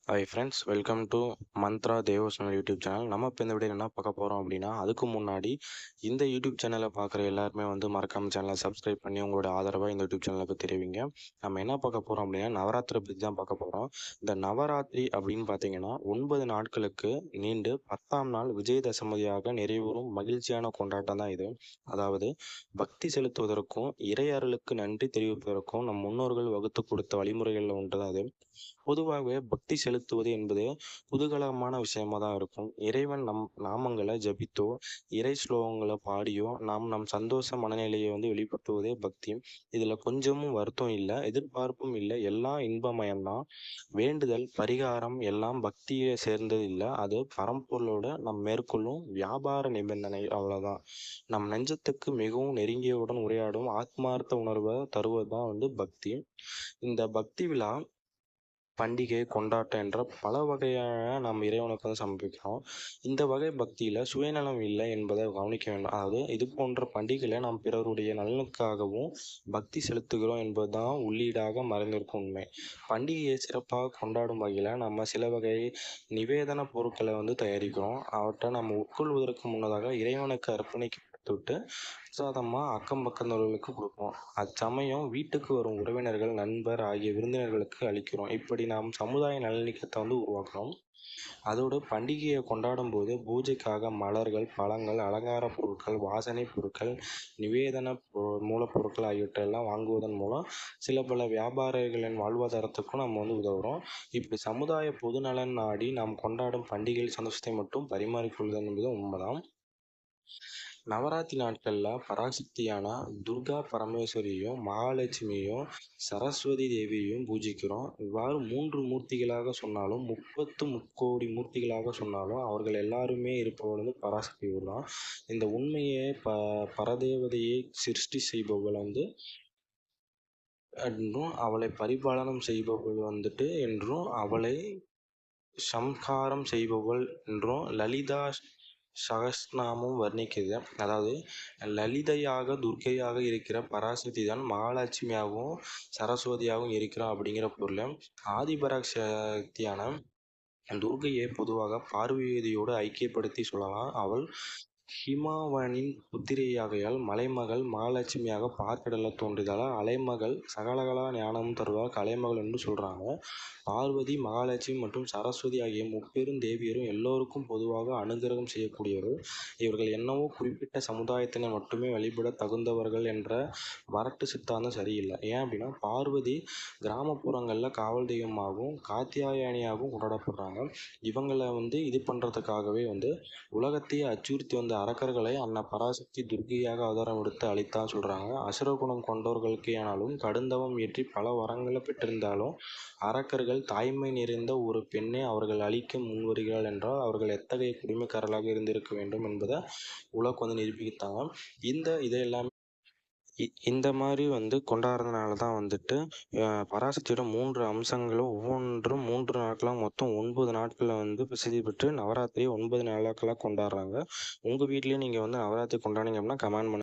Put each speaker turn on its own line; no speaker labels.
Hi friends, welcome to Mantra devotional YouTube channel. நம்ம இப்போ இந்த வீடியோ என்ன பார்க்க போகிறோம் அப்படின்னா, அதுக்கு முன்னாடி இந்த யூடியூப் சேனலை பார்க்குற எல்லாருமே வந்து மறக்காம சேனலை சப்ஸ்கிரைப் பண்ணி உங்களோட ஆதரவாக இந்த யூடியூப் சேனலுக்கு தெரிவிங்க. நம்ம என்ன பார்க்க போகிறோம் அப்படின்னா, நவராத்திரி பற்றி தான் பார்க்க போகிறோம். இந்த நவராத்திரி அப்படின்னு பார்த்தீங்கன்னா 9 நாட்களுக்கு நீண்டு 10ஆம் நாள் விஜயதசமியாக நிறைவுறும் மகிழ்ச்சியான கொண்டாட்டம் தான் இது. அதாவது பக்தி செலுத்துவதற்கும் இறை அருளுக்கு நன்றி தெரிவிப்பதற்கும் நம் முன்னோர்கள் வகுத்து கொடுத்த வழிமுறைகளில் ஒன்று தான் அது. பொதுவாகவே பக்தி செலுத்துவது என்பது குதூகலமான விஷயமா தான் இருக்கும். இறைவன் நம் நாமங்களை ஜபித்தோ, இறை ஸ்லோகங்களை பாடியோ நம் சந்தோஷ மனநிலையை வந்து வெளிப்படுத்துவதே பக்தி. இதில் கொஞ்சமும் வருத்தம் இல்லை, எதிர்பார்ப்பும் இல்லை, எல்லாம் இன்பமயம்தான். வேண்டுதல், பரிகாரம் எல்லாம் பக்தியை சேர்ந்தது இல்லை, அது பரம்பொருளோட நம் மேற்கொள்ளும் வியாபார நிபந்தனை, அவ்வளோதான். நம் நெஞ்சத்துக்கு மிகவும் நெருங்கியவுடன் உரையாடும் ஆத்மார்த்த உணர்வை தருவது தான் வந்து பக்தி. இந்த பக்தி விழா, பண்டிகை, கொண்டாட்டம் என்ற பல வகையான நாம் இறைவனுக்கு வந்து சமர்ப்பிக்கிறோம். இந்த வகை பக்தியில் சுயநலம் இல்லை என்பதை கவனிக்க வேண்டும். அதாவது இது போன்ற பண்டிகைகளை நாம் பிறருடைய நலனுக்காகவும் பக்தி செலுத்துகிறோம் என்பது தான் உள்ளீடாக மறைந்திருக்கும் உண்மை. பண்டிகையை சிறப்பாக கொண்டாடும் வகையில் நம்ம சில வகை நிவேதன பொருட்களை வந்து தயாரிக்கிறோம். அவற்றை நம்ம உட்கொள்வதற்கு முன்னதாக இறைவனுக்கு அர்ப்பணிக்கப்பட்டுவிட்டு பிரசாதமாக அக்கம் பக்கத்தவர்களுக்கு கொடுப்போம். அச்சமயம் வீட்டுக்கு வரும் உறவினர்கள், நண்பர் ஆகிய விருந்தினர்களுக்கு அளிக்கிறோம். இப்படி நாம் சமுதாய நல்லிணக்கத்தை வந்து உருவாக்குறோம். அதோடு பண்டிகையை கொண்டாடும் போது பூஜைக்காக மலர்கள், பழங்கள், அலங்கார பொருட்கள், வாசனை பொருட்கள், நிவேதன மூலப்பொருட்கள் ஆகியவற்றையெல்லாம் வாங்குவதன் மூலம் சில பல வியாபாரிகளின் வாழ்வாதாரத்துக்கும் நம்ம வந்து உதவுகிறோம். இப்படி சமுதாய பொதுநலன் நாடி நாம் கொண்டாடும் பண்டிகையில் சந்தோஷத்தை மட்டும் பரிமாறிக்கொள்வது என்பது உண்மைதான். நவராத்திரி நாட்களில் பராசக்தியான துர்கா பரமேஸ்வரியையும், மகாலட்சுமியையும், சரஸ்வதி தேவியையும் பூஜிக்கிறோம். இவ்வாறு 3 மூர்த்திகளாக சொன்னாலும், 30 முக்கோடி மூர்த்திகளாக சொன்னாலும் அவர்கள் எல்லாருமே இருப்பவள் வந்து பராசக்தி தான். இந்த உண்மையை பரதேவதையை சிருஷ்டி செய்பவள் வந்து என்றும், அவளை பரிபாலனம் செய்பவள் வந்துட்டு என்றும், அவளை சம்ஹாரம் செய்பவள் என்றும் லலிதா சகஸ்ரநாமம் வர்ணிக்குது. அதாவது லலிதையாக, துர்க்கையாக இருக்கிற பராசக்தி தான் மகாலட்சுமியாகவும் சரஸ்வதியாகவும் இருக்கிறாள் அப்படிங்கிற பொருள். ஆதிபராசக்தியான துர்க்கையை பொதுவாக பார்வதியோடு ஐக்கியப்படுத்தி சொல்லலாம். அவள் ஹிமவானின் புத்திரியாகையால் மலைமகள், மகாலட்சுமியாக பார்க்கடலில் தோன்றியதால் அலைமகள், சகலகலா ஞானமும் தருவாள் கலைமகள் என்று சொல்கிறாங்க. பார்வதி, மகாலட்சுமி மற்றும் சரஸ்வதி ஆகிய முப்பெரும் தேவியரும் எல்லோருக்கும் பொதுவாக அனுகிரகம் செய்யக்கூடியவர்கள். இவர்கள் என்னவோ குறிப்பிட்ட சமுதாயத்தினர் மட்டுமே வழிபட தகுந்தவர்கள் என்ற வரட்டு சித்தாந்தம் சரியில்லை. ஏன் அப்படின்னா, பார்வதி கிராமப்புறங்களில் காவல் தெய்வமாகவும் காத்தியாயனியாகவும் கொண்டாடப்படுறாங்க. இவங்களை வந்து இது பண்ணுறதுக்காகவே வந்து உலகத்தையே அச்சுறுத்தி வந்த அரக்கர்களை அன்ன பராசக்தி துர்க்கையாக அவதாரம் எடுத்து அழித்தான்னு சொல்கிறாங்க. அசுரகுணம் கொண்டவர்களுக்கு ஆனாலும் கடுந்தவம் இயற்றி பல வரங்களை பெற்றிருந்தாலும் அரக்கர்கள் தாய்மை நிறைந்த ஒரு பெண்ணை அவர்கள் அழிக்க முன்வருகிறார்கள் என்றால் அவர்கள் எத்தகைய குடிமைக்காரர்களாக இருந்திருக்க வேண்டும் என்பதை உலகம் வந்து நிரூபித்தாங்க. இதையெல்லாம் இந்த மாதிரி வந்து கொண்டாடுறதுனால தான் வந்துட்டு பராசக்தியோட 3 அம்சங்களும் ஒவ்வொன்றும் 3 நாட்களாக மொத்தம் 9 நாட்களில் வந்து பிரசித்தி பெற்று நவராத்திரி 9 நாட்களாக கொண்டாடுறாங்க. உங்கள் வீட்லேயும் நீங்கள் வந்து நவராத்திரி கொண்டாடிங்க அப்படின்னா கமெண்ட் பண்ணுங்கள்.